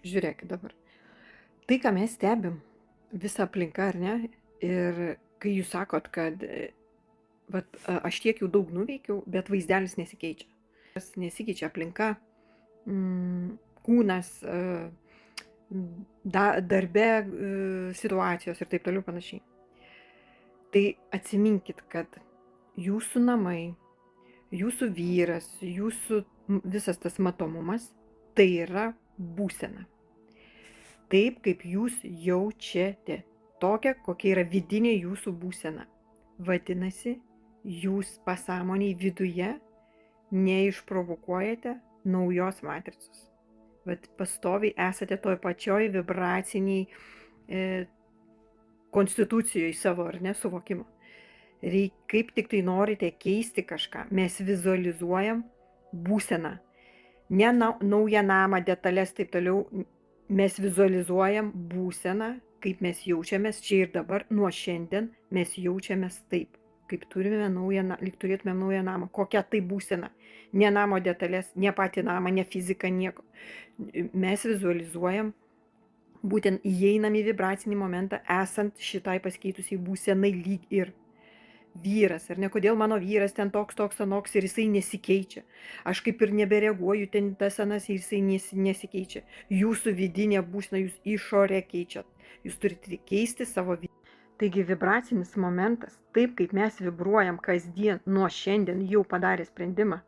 Žiūrėkit dabar. Tai, ką mes stebim, visa aplinka, ar ne? Ir kai jūs sakot, kad aš tiek jau daug nuveikiau, bet vaizdelis nesikeičia. Nesikeičia aplinka, kūnas, darbe situacijos ir taip toliau panašiai. Tai atsiminkit, kad jūsų namai, jūsų vyras, jūsų visas tas matomumas, tai yra būsena. Taip, kaip jūs jaučiate, tokia, kokia yra vidinė jūsų būsena. Vadinasi, jūs pasąmoniai viduje neišprovokuojate naujos matricos. Vat pastoviai esate toj pačioj vibraciniai konstitucijoje savo, ar ne, suvokimo. Kaip tik tai norite keisti kažką, mes vizualizuojam būseną. Ne naują namą, detalės, taip toliau, mes vizualizuojam būseną, kaip mes jaučiamės čia ir dabar, nuo šiandien mes jaučiamės taip, kaip turime lyg turėtumėm naują namą. Kokia tai būsena? Ne namo detalės, ne patį namą, ne fiziką, nieko. Mes vizualizuojam, būtent įeinam į vibracinį momentą, esant šitai pasikeitusiai būsenai lyg ir vyras, ar ne, kodėl mano vyras ten toks, anoks ir jisai nesikeičia. Aš kaip ir nebereaguoju ten tas anas ir jisai nesikeičia. Jūsų vidinė būsena, jūs išorę keičiat. Jūs turite keisti savo vidinę. Taigi vibracinis momentas, taip kaip mes vibruojam kasdien nuo šiandien jau padarė sprendimą,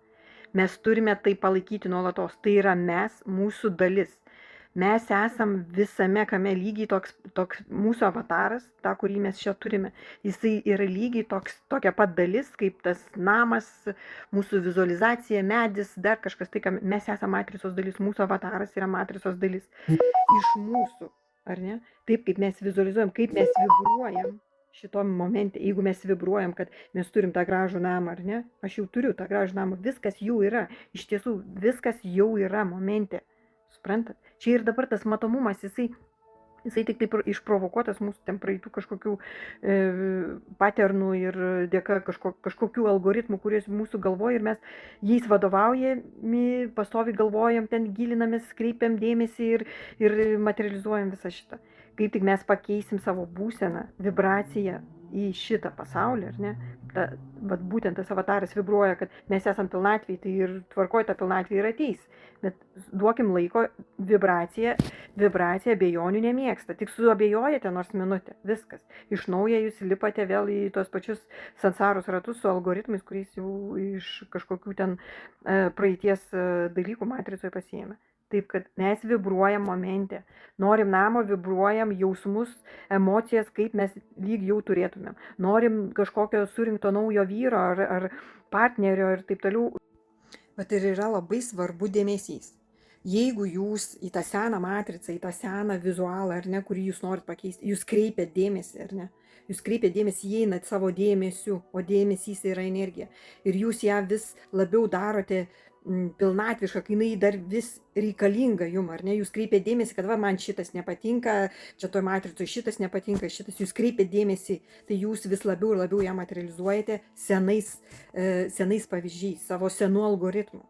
mes turime tai palaikyti nuolatos. Tai yra mes, mūsų dalis. Mes esam visame kame lygiai toks mūsų avataras, tą, kurį mes čia turime. Jisai yra lygiai tokia pat dalis, kaip tas namas, mūsų vizualizacija, medis, dar kažkas. Tai, mes esame matricos dalis, mūsų avataras yra matricos dalis. Iš mūsų, ar ne? Taip, kaip mes vizualizuojam, kaip mes vibruojam šitom momente. Jeigu mes vibruojam, kad mes turim tą gražų namą, ar ne? Aš jau turiu tą gražų namą, viskas jau yra. Iš tiesų, viskas jau yra momente. Suprantat? Čia ir dabar tas matomumas, jisai tik taip išprovokuotas mūsų ten praeitų kažkokių paternų ir dėka kažkokių algoritmų, kurie mūsų galvoja, ir mes jais vadovaujami, pastoviai galvojam, ten gilinamės, kreipiam dėmesį ir materializuojam visą šitą. Kaip tik mes pakeisim savo būseną, vibraciją į šitą pasaulį, ar ne? Vat būtent tas avataras vibruoja, kad mes esam pilnatvėj, tai ir tvarkoj ta pilnatvė ir ateis. Bet duokim laiko, vibracija abejonių nemėgsta. Tik suabejojate nors minutę, viskas. Iš naujo jūs lipate vėl į tos pačius sansaros ratus su algoritmais, kuriais jau iš kažkokių ten praeities dalykų matricoje pasiėmė. Taip, kad mes vibruojam momente. Norim namo, vibruojam jausmus, emocijas, kaip mes lyg jau turėtumėm. Norim kažkokio surinkto naujo vyro ar partnerio ir taip toliau. Bet ir yra labai svarbu dėmesys. Jeigu jūs į tą seną matricą, į tą seną vizualą, ar ne, kurį jūs norit pakeisti, jūs kreipiat dėmesį, ar ne? Jūs kreipiat dėmesį, įeinat savo dėmesiu, o dėmesys yra energija. Ir jūs ją vis labiau darote pilnatviška, kai jinai dar vis reikalinga jum, ar ne? Jūs kreipiat dėmesį, kad va, man šitas nepatinka, čia toj matricoj šitas nepatinka, šitas, jūs kreipiat dėmesį, tai jūs vis labiau ir labiau ją materializuojate senais pavyzdžiais, savo senų algoritmų.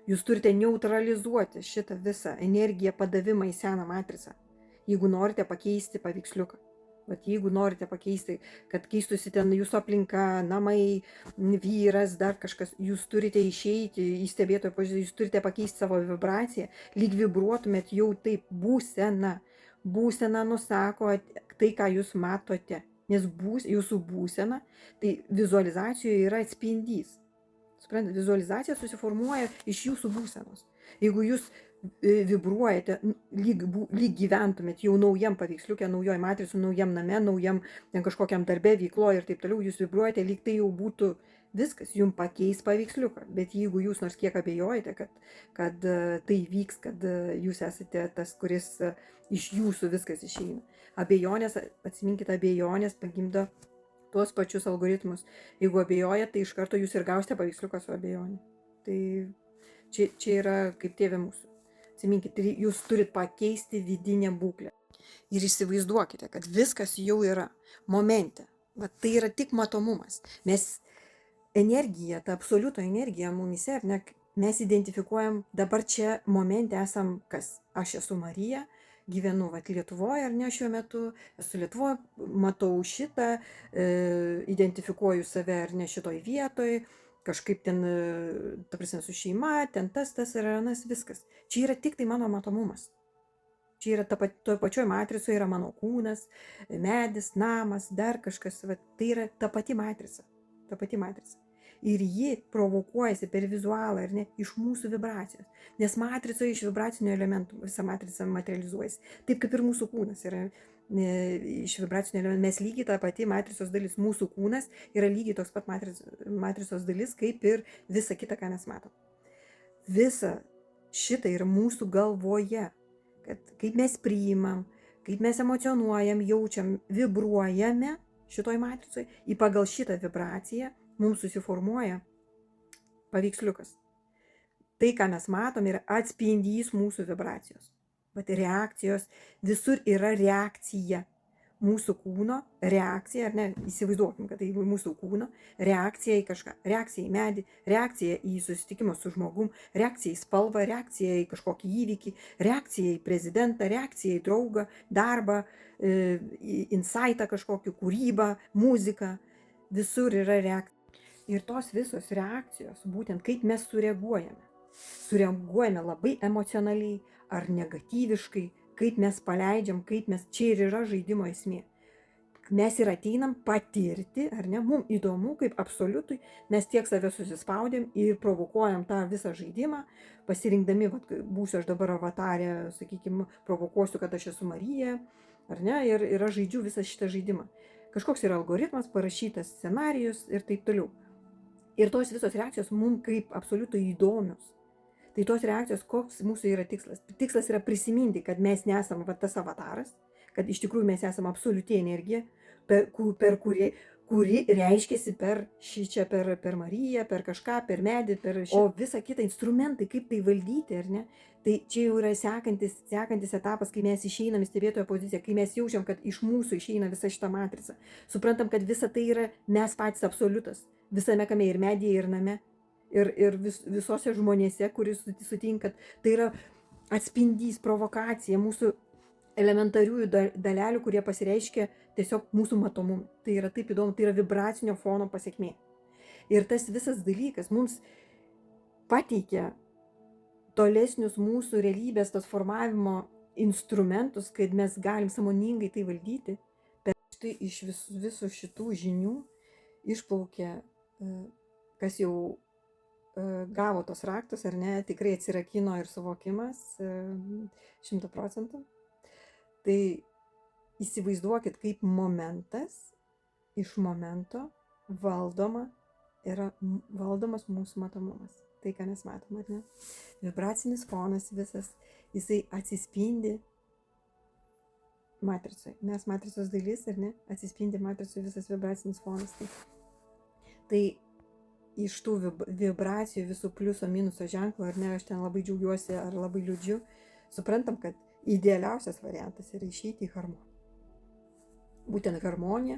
Jūs turite neutralizuoti šitą visą energiją padavimą į seną matricą, jeigu norite pakeisti paveiksliuką. Vat jeigu norite pakeisti, kad keistusi ten jūsų aplinka, namai, vyras, dar kažkas, jūs turite išeiti į stebėtojo poziciją, jūs turite pakeisti savo vibraciją, lyg vibruotumėt jau taip būsena. Būsena nusako tai, ką jūs matote, nes jūsų būsena, tai vizualizacijoje yra atspindys. Suprantate, vizualizacija susiformuoja iš jūsų būsenos. Jeigu jūs vibruojate, lyg gyventumėt jau naujam paveiksliukė, naujoj matricų, naujam name, naujam kažkokiam darbe, veikloje ir taip toliau, jūs vibruojate, lyg tai jau būtų viskas, jums pakeis paveiksliuką. Bet jeigu jūs nors kiek abejojate, kad tai vyks, kad jūs esate tas, kuris iš jūsų viskas išeina. Abejonės, atsiminkite, abejonės pagimdo tuos pačius algoritmus. Jeigu abejojate, tai iš karto jūs ir gausite paveiksliuką su abejonė. Tai čia yra kaip tėvė mūsų. Atsiminkit, jūs turit pakeisti vidinę būklę. Ir įsivaizduokite, kad viskas jau yra momente. Bet tai yra tik matomumas. Mes energija, ta absoliuto energija mumise, ar ne, mes identifikuojam, dabar čia momente esam kas? Aš esu Marija, gyvenu Lietuvoje ar ne šiuo metu, esu Lietuvoje, matau šitą, identifikuoju save ar ne šitoj vietoj, kažkaip ten, ta prasme, su šeima, ten tas ir anas, viskas. Čia yra tik tai mano matomumas. Čia yra toj pačioj matricoje yra mano kūnas, medis, namas, dar kažkas, tai yra ta pati matrica. Ta pati matrica. Ir ji provokuojasi per vizualą, ar ne, iš mūsų vibracijos. Nes matricoje iš vibracinių elementų visa matrica materializuojasi. Taip kaip ir mūsų kūnas yra iš vibracinių elementų. Mes lygiai ta pati matricos dalis, mūsų kūnas yra lygiai toks pat matricos dalis, kaip ir visa kita, ką mes matom. Visa šita yra mūsų galvoje. Kad kaip mes priimam, kaip mes emocionuojam, jaučiam, vibruojame šitoj matricoje, į pagal šitą vibraciją mums susiformuoja paveiksliukas. Tai, ką mes matom, yra atspindys mūsų vibracijos. Bet reakcijos, visur yra reakcija. Mūsų kūno reakcija, ar ne, įsivaizduokim, kad tai mūsų kūno reakcija į kažką, reakcija į medį, reakcija į susitikimą su žmogum, reakcija į spalvą, reakcija į kažkokį įvykį, reakcija į prezidentą, reakcija į draugą, darbą, insightą kažkokį, kūrybą, muziką, visur yra reakcija. Ir tos visos reakcijos, būtent kaip mes sureaguojame labai emocionaliai ar negatyviškai, kaip mes paleidžiam, kaip mes, čia ir yra žaidimo esmė. Mes ir ateinam patirti, ar ne, mums įdomu, kaip absoliutui, mes tiek save susispaudėm ir provokuojam tą visą žaidimą, pasirinkdami, būsiu aš dabar avatarė, sakykime, provokuosiu, kad aš esu Marija, ar ne, ir aš žaidžiu visą šitą žaidimą. Kažkoks yra algoritmas, parašytas scenarijus ir taip toliau. Ir tos visos reakcijos mums kaip absoliutui įdomios. Tai tos reakcijos, koks mūsų yra tikslas? Tikslas yra prisiminti, kad mes nesam tas avataras, kad iš tikrųjų mes esam absoliuti energija, per kuri reiškiasi per šičia, per Mariją, per kažką, per medį, o visa kita instrumentai, kaip tai valdyti, ar ne? Tai čia jau yra sekantis etapas, kai mes išeinam į stebėtojo poziciją, kai mes jaučiam, kad iš mūsų išeina visa šita matrica. Suprantam, kad visa tai yra mes patys absoliutas, visame kame, ir medyje, ir name. Ir visose žmonėse, kuris sutinkat, tai yra atspindys, provokacija mūsų elementariųjų dalelių, kurie pasireiškia tiesiog mūsų matomumui. Tai yra taip įdomu, tai yra vibracinio fono pasekmė. Ir tas visas dalykas mums pateikia tolesnius mūsų realybės, tos formavimo instrumentus, kad mes galim sąmoningai tai valdyti. Bet štai iš visų šitų žinių išplaukia, kas jau gavo tos raktus, ar ne, tikrai atsirakino ir suvokimas 100%. Tai įsivaizduokit, kaip momentas iš momento valdomas mūsų matomumas. Tai, ką mes matom, ar ne? Vibracinis fonas visas, jisai atsispindi matricoje. Mes matricos dalis, ar ne, atsispindi matricoje visas vibracinis fonas. Tai iš tų vibracijų visų pliuso minuso ženklų, ar ne, aš ten labai džiaugiuosi ar labai liūdžiu, suprantam, kad idealiausias variantas yra išeiti į harmoniją. Būtent harmonija,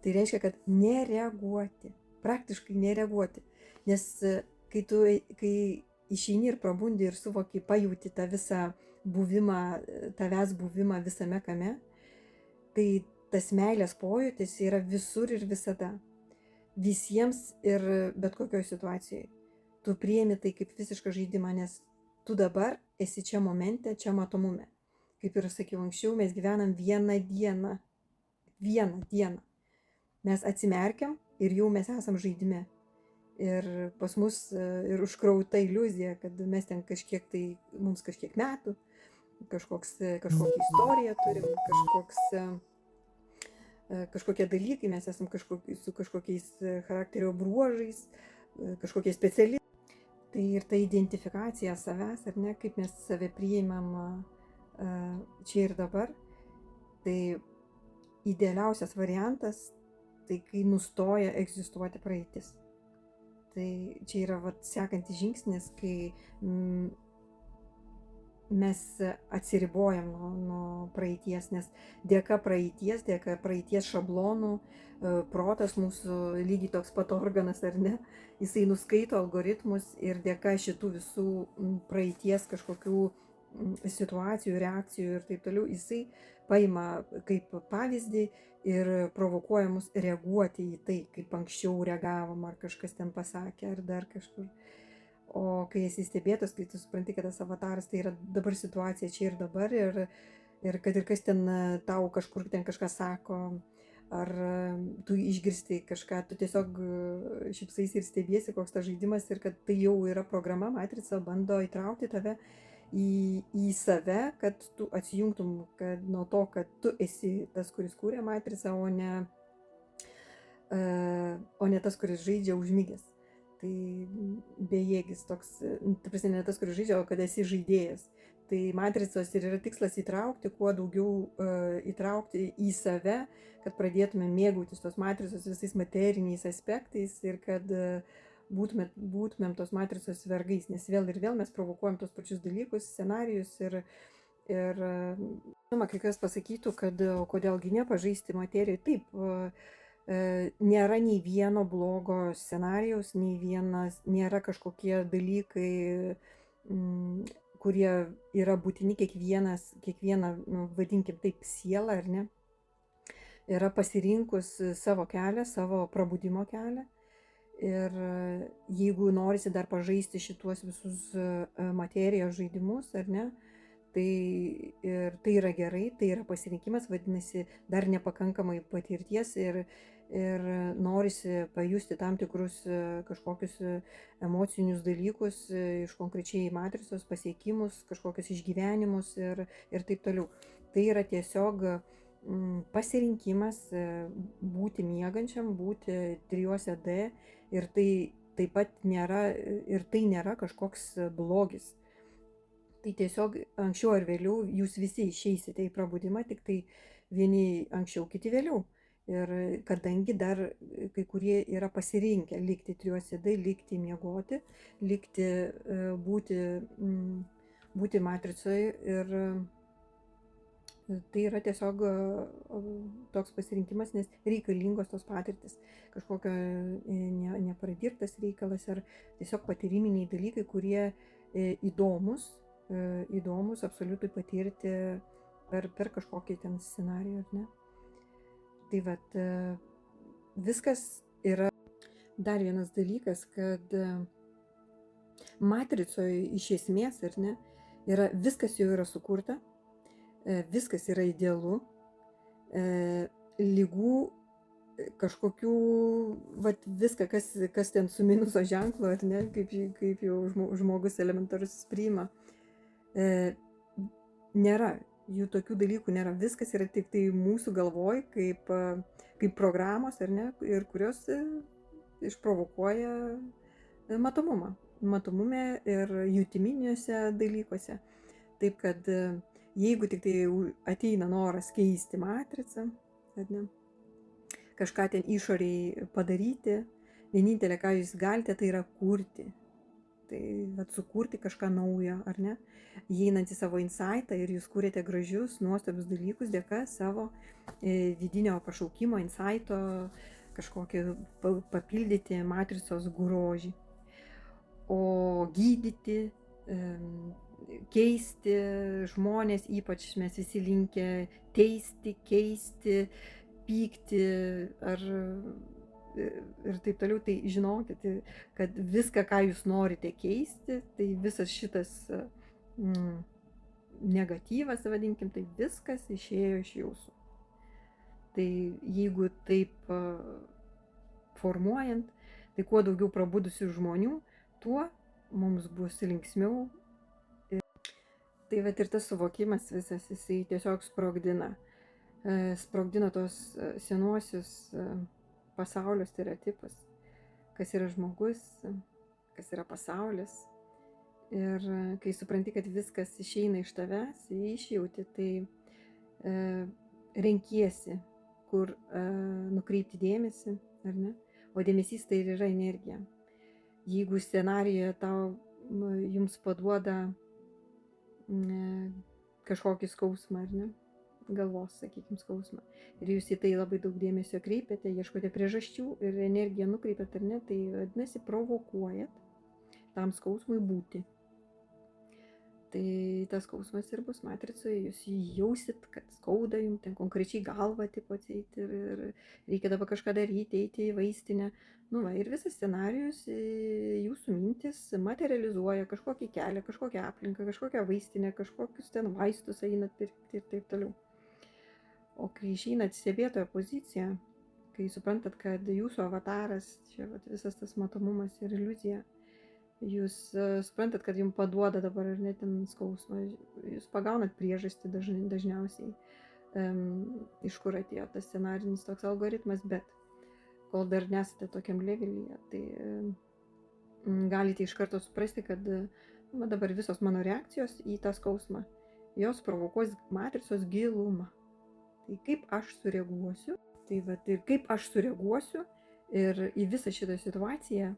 tai reiškia, kad nereaguoti, praktiškai nereaguoti, nes kai išeini ir prabundi ir suvoki, pajauti tą visą buvimą, tavęs buvimą visame kame, tai tas meilės pojūtis yra visur ir visada. Visiems ir bet kokioje situacijoje. Tu priimi tai kaip visišką žaidimą, nes tu dabar esi čia momente, čia matomume. Kaip ir sakiau anksčiau, mes gyvenam vieną dieną. Mes atsimerkiam ir jau mes esam žaidime. Ir pas mus ir užkrauta iliuzija, kad mes ten mums kažkiek metų, kažkokią istoriją turim, kažkokie dalykai, mes esam su kažkokiais charakterio bruožais, kažkokie specialiai. Tai ir ta identifikacija savęs, ar ne, kaip mes save priimam čia ir dabar, tai idealiausias variantas, tai kai nustoja egzistuoti praeitis. Tai čia yra sekantis žingsnis, kai mes atsiribojam nuo praeities, nes dėka praeities šablonų, protas mūsų lygiai toks pat organas, ar ne, jisai nuskaito algoritmus ir dėka šitų visų praeities kažkokių situacijų, reakcijų ir taip toliau, jisai paima kaip pavyzdį ir provokuoja mus reaguoti į tai, kaip anksčiau reagavom, ar kažkas ten pasakė, ar dar kažkur. O kai esi stebėtas, kai tu supranti, kad tas avataras tai yra dabar situacija čia ir dabar, ir kad ir kas ten tau kažkur ten kažką sako, ar tu išgirsti kažką, tu tiesiog šypsaisi ir stebėsi, koks tas žaidimas, ir kad tai jau yra programa, matrica bando įtraukti tave į save, kad tu atsijungtum nuo to, kad tu esi tas, kuris kūrė matricą, o ne tas, kuris žaidžia užmygęs. Tai bejėgis toks, ta prasme, ne tas, kuris žaidžia, o kad esi žaidėjas. Tai matricos ir yra tikslas įtraukti, kuo daugiau įtraukti į save, kad pradėtume mėgautis tos matricos visais materiniais aspektais ir kad būtumėm tos matricos vergais, nes vėl ir vėl mes provokuojam tos pačius dalykus, scenarijus ir žinoma, kai kas pasakytų, kad kodėlgi nepažaisti materijai, taip, nėra nei vieno blogo scenarijaus, nėra kažkokie dalykai, kurie yra būtini, kiekviena, vadinkim taip, siela, ar ne, yra pasirinkus savo kelią, savo prabudimo kelią. Ir jeigu norisi dar pažaisti šituos visus materijos žaidimus, ar ne, tai yra gerai, tai yra pasirinkimas, vadinasi, dar nepakankamai patirties ir norisi pajusti tam tikrus kažkokius emocinius dalykus iš konkrečiai matricos, pasiekimus, kažkokius išgyvenimus ir taip toliau. Tai yra tiesiog pasirinkimas būti miegančiam, būti 3D ir tai taip pat nėra kažkoks blogis. Tai tiesiog anksčiau ar vėliau jūs visi išeisite į prabudimą, tik tai vieni anksčiau, kiti vėliau. Ir kadangi dar kai kurie yra pasirinkę likti 3D, likti miegoti, likti būti matricoje, ir tai yra tiesiog toks pasirinkimas, nes reikalingos tos patirtis, kažkokio nepradirbtas reikalas ar tiesiog patyriminiai dalykai, kurie įdomus absoliučiai patirti per kažkokį ten scenarijų, ar ne? Tai vat, viskas yra. Dar vienas dalykas, kad matricoje iš esmės, ar ne, viskas jau yra sukurta, viskas yra idealu, lygų kažkokių, vat viską, kas ten su minuso ženklu, ar ne, kaip jau žmogus elementarus priima, nėra. Jų tokių dalykų nėra, viskas yra tik tai mūsų galvoj, kaip programos, ar ne, ir kurios išprovokuoja matomume ir jutiminiuose dalykuose. Taip kad jeigu tik tai ateina noras keisti matricą, ar ne, kažką ten išoriai padaryti, vienintelė, ką jūs galite, tai yra kurti. Tai sukurti kažką naujo, ar ne, įeinant į savo insightą, ir jūs kūrėte gražius, nuostabius dalykus dėka savo vidinio pašaukimo, insighto, kažkokį papildyti matricos grožį. O gydyti, keisti žmonės, ypač mes visi linkę teisti, keisti, pykti ir taip toliau, tai žinokite, kad viską, ką jūs norite keisti, tai visas šitas negatyvas, vadinkim, tai viskas išėjo iš jūsų. Tai jeigu taip formuojant, tai kuo daugiau prabudusių žmonių, tuo mums bus linksmiau. Tai vat ir tas suvokimas visas, jisai tiesiog sprogdina tos senuosius pasaulio stereotipus, kas yra žmogus, kas yra pasaulis. Ir kai supranti, kad viskas išeina iš tavęs, išjauti, tai renkiesi, kur nukreipti dėmesį, ar ne? O dėmesys tai ir yra energija. Jeigu scenarijoje jums paduoda kažkokį skausmą, ar ne? Galvos, sakykime, skausmą. Ir jūs į tai labai daug dėmesio kreipiate, ieškote priežasčių ir energiją nukreipiat, ar ne, tai vadinasi, provokuojat tam skausmui būti. Tai tas skausmas ir bus matricoje, jūs jausit, kad skauda jums, ten konkrečiai galva tipo atseit ir reikia dabar kažką daryti, eiti į vaistinę. Nu va, ir visas scenarijus, jūsų mintis materializuoja kažkokį kelią, kažkokią aplinką, kažkokią vaistinę, kažkokius ten vaistus einat pirkti ir taip toliau. O kai išeinat stebėtojo poziciją, kai suprantat, kad jūsų avataras, čia vat, visas tas matomumas ir iliuzija, jūs suprantat, kad jums paduoda dabar ir net ten skausmą, jūs pagaunat priežastį dažniausiai, iš kur atėjo tas scenarinis toks algoritmas, bet kol dar nesate tokiam levelyje, tai galite iš karto suprasti, kad dabar visos mano reakcijos į tą skausmą, jos provokuos matricos gilumą. Tai kaip aš sureaguosiu, tai vat, ir kaip aš sureaguosiu ir į visą šitą situaciją,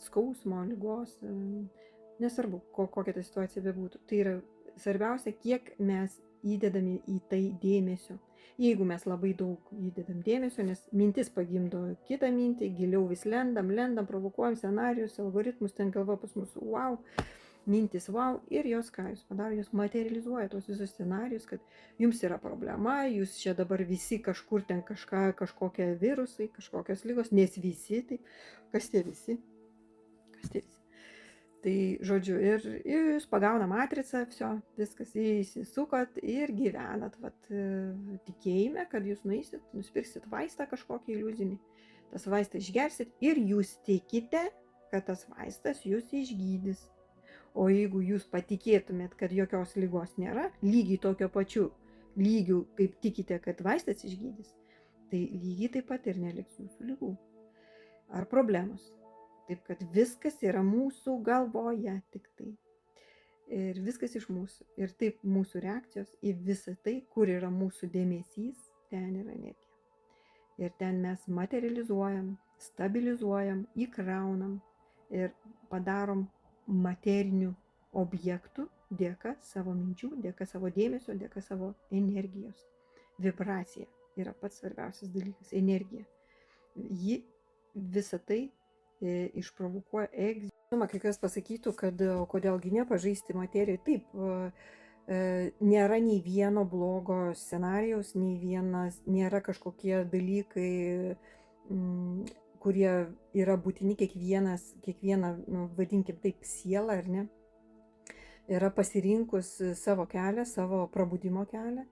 skausmo, ligos, nesvarbu, kokia ta situacija bebūtų. Tai yra svarbiausia, kiek mes įdedame į tai dėmesio. Jeigu mes labai daug įdedam dėmesio, nes mintis pagimdo kitą mintį, giliau vis lendam, provokuojam scenarius, algoritmus, ten galva pas mus, wow, mintis, wow, ir jos ką jūs padaro, jūs materializuoja tos visus scenarius, kad jums yra problema, jūs čia dabar visi kažkur ten kažkokie virusai, kažkokios lygos, nes visi, tai kas tie visi? Tai žodžiu, ir jūs pagauna matricą, viskas, įsisukot ir gyvenat, vat, tikėjime, kad jūs nueisit, nusipirksit vaistą kažkokį iliuzinį, tas vaistą išgersit ir jūs tikite, kad tas vaistas jūs išgydys. O jeigu jūs patikėtumėt, kad jokios lygos nėra, lygiai tokio pačiu lygiu, kaip tikite, kad vaistas išgydys, tai lygiai taip pat ir neliks jūsų lygų ar problemos. Taip kad viskas yra mūsų galvoje tik tai. Ir viskas iš mūsų. Ir taip mūsų reakcijos į visą tai, kur yra mūsų dėmesys, ten yra energija. Ir ten mes materializuojam, stabilizuojam, įkraunam ir padarom materinių objektų dėka savo minčių, dėka savo dėmesio, dėka savo energijos. Vibracija yra pats svarbiausias dalykas, energija. Ji visą tai išprovokuoja egzistavimą. Kai kas pasakytų, kad kodėlgi nepažaisti materiją. Taip, nėra nei vieno blogo scenarijaus, nėra kažkokie dalykai, kurie yra būtini, kiekviena, vadinkim taip, siela, ar ne, yra pasirinkus savo kelią, savo prabudimo kelią.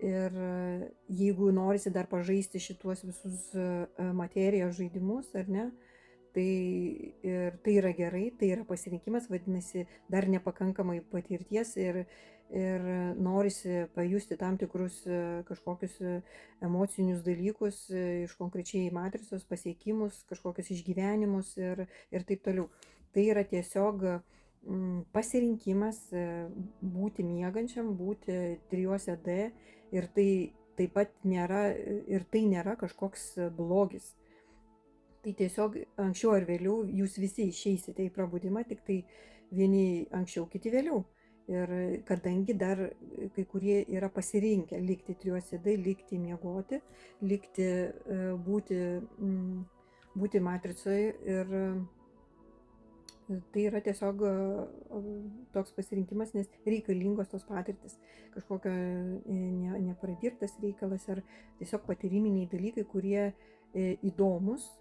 Ir jeigu norisi dar pažaisti šituos visus materijos žaidimus, ar ne, tai yra gerai, tai yra pasirinkimas, vadinasi, dar nepakankamai patirties ir norisi pajusti tam tikrus kažkokius emocinius dalykus iš konkrečiai matricos, pasiekimus, kažkokius išgyvenimus ir taip toliau. Tai yra tiesiog pasirinkimas būti miegančiam, būti 3D ir tai taip pat nėra kažkoks blogis. Tai tiesiog anksčiau ar vėliau jūs visi išeisite į prabudimą, tik tai vieni anksčiau, kiti vėliau. Ir kadangi dar kai kurie yra pasirinkę likti 3D, likti miegoti, likti būti matricoje ir tai yra tiesiog toks pasirinkimas, nes reikalingos tos patirtis, kažkokio nepradirtas reikalas ar tiesiog patyriminiai dalykai, kurie įdomus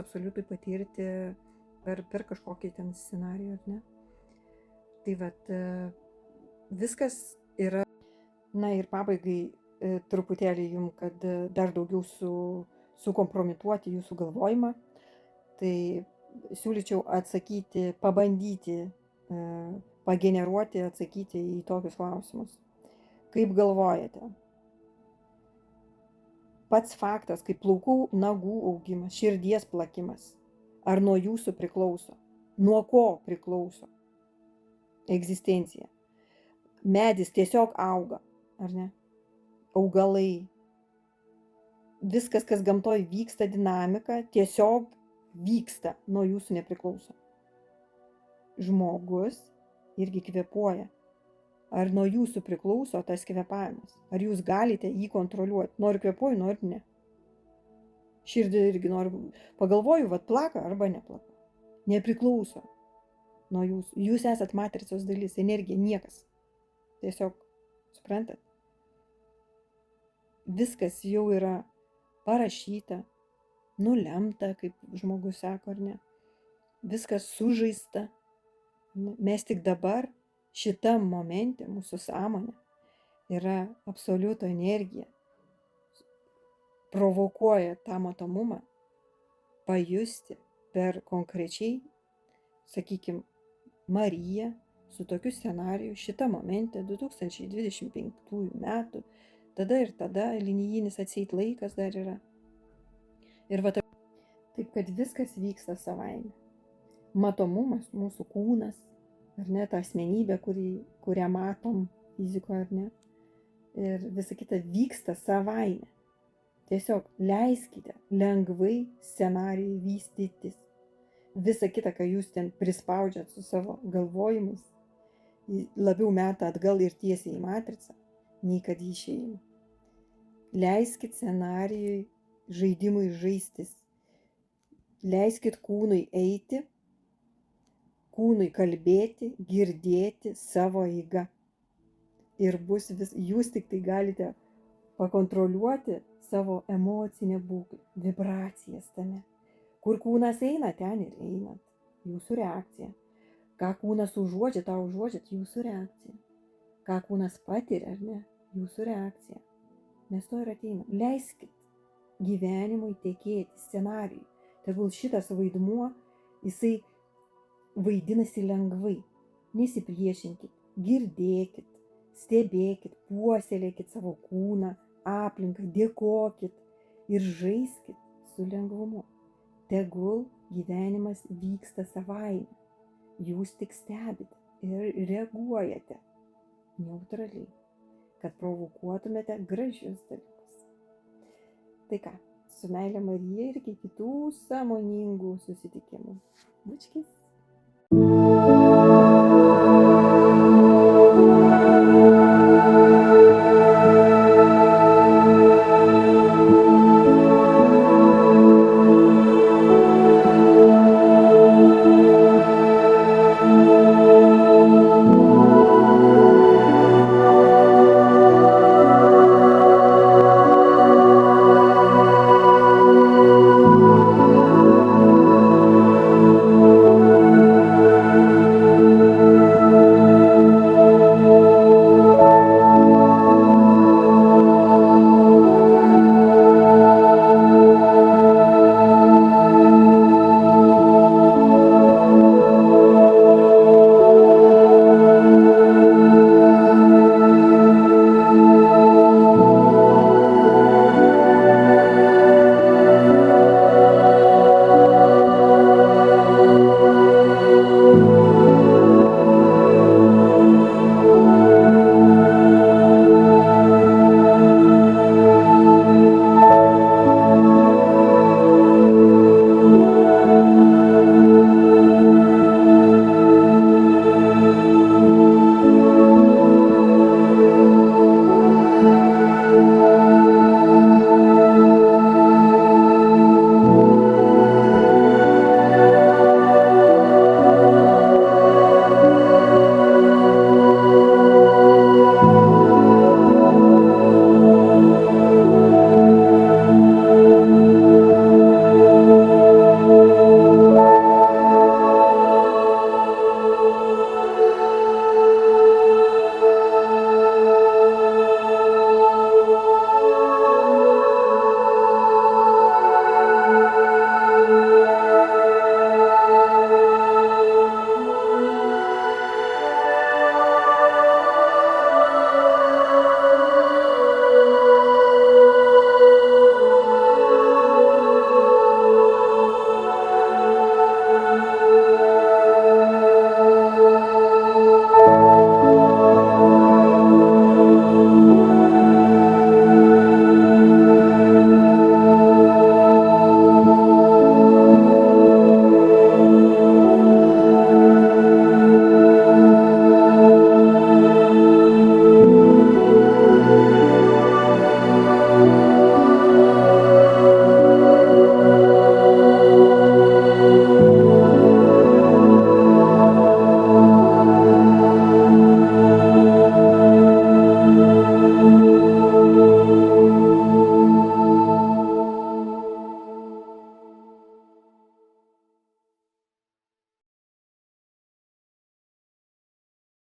absoliutai patirti per kažkokį ten scenarijų, ar ne? Tai vat, viskas yra. Na ir pabaigai truputėlį jums, kad dar daugiau sukompromituoti jūsų galvojimą, tai siūlyčiau pabandyti pageneruoti, atsakyti į tokius klausimus. Kaip galvojate? Pats faktas, kaip plaukų, nagų augimas, širdies plakimas, ar nuo jūsų priklauso? Nuo ko priklauso egzistencija? Medis tiesiog auga, ar ne? Augalai. Viskas, kas gamtoj vyksta, dinamika, tiesiog vyksta, nuo jūsų nepriklauso. Žmogus irgi kvėpuoja. Ar nuo jūsų priklauso tas kvėpavimas? Ar jūs galite jį kontroliuoti? Noriu kvėpuoju, noriu ne. Širdį irgi noriu, pagalvoju, vat plaka arba neplaka. Nepriklauso nuo jūsų. Jūs esat matricos dalis, energija, niekas. Tiesiog, suprantat? Viskas jau yra parašyta, nulemta, kaip žmogus sako, ar ne. Viskas sužaista. Mes tik dabar, šitam momente, mūsų sąmonė yra absoliuto energija. Provokuoja tą matomumą pajusti per konkrečiai, sakykime, Mariją su tokiu scenariju šitą momentą 2025 metų, tada ir tada linijinis atseit laikas dar yra. Ir va taip, kad viskas vyksta savaime. Matomumas, mūsų kūnas, ar ne, ta asmenybė, kurią matom fizikoje, ar ne, ir visa kita vyksta savaime. Tiesiog leiskite lengvai scenarijai vystytis. Visa kita, ką jūs ten prispaudžiat su savo galvojimais, labiau meta atgal ir tiesiai į matricą, nei kad į išėjimą. Leiskit scenarijui, žaidimui žaistis. Leiskit kūnui eiti, kūnui kalbėti, girdėti savo eiga. Ir bus jūs tik tai galite pakontroliuoti savo emocinę būklę, vibracijas tame. Kur kūnas eina, ten ir einat. Jūsų reakcija. Ką kūnas užuodžia, tą užuodžiat, jūsų reakcija. Ką kūnas patiria, ar ne, jūsų reakcija. Mes to ir ateinam. Leiskit gyvenimui tekėti, scenarijui. Tegul šitas vaidmuo, jisai vaidinasi lengvai. Nesipriešinkit, girdėkit, stebėkit, puoselėkit savo kūną, aplinką, dėkokit ir žaiskit su lengvumu. Tegul gyvenimas vyksta savaime. Jūs tik stebite ir reaguojate neutraliai, kad provokuotumėte gražius dalykus. Tai ką, su meile Marija ir iki kitų sąmoningų susitikimų. Bučkis.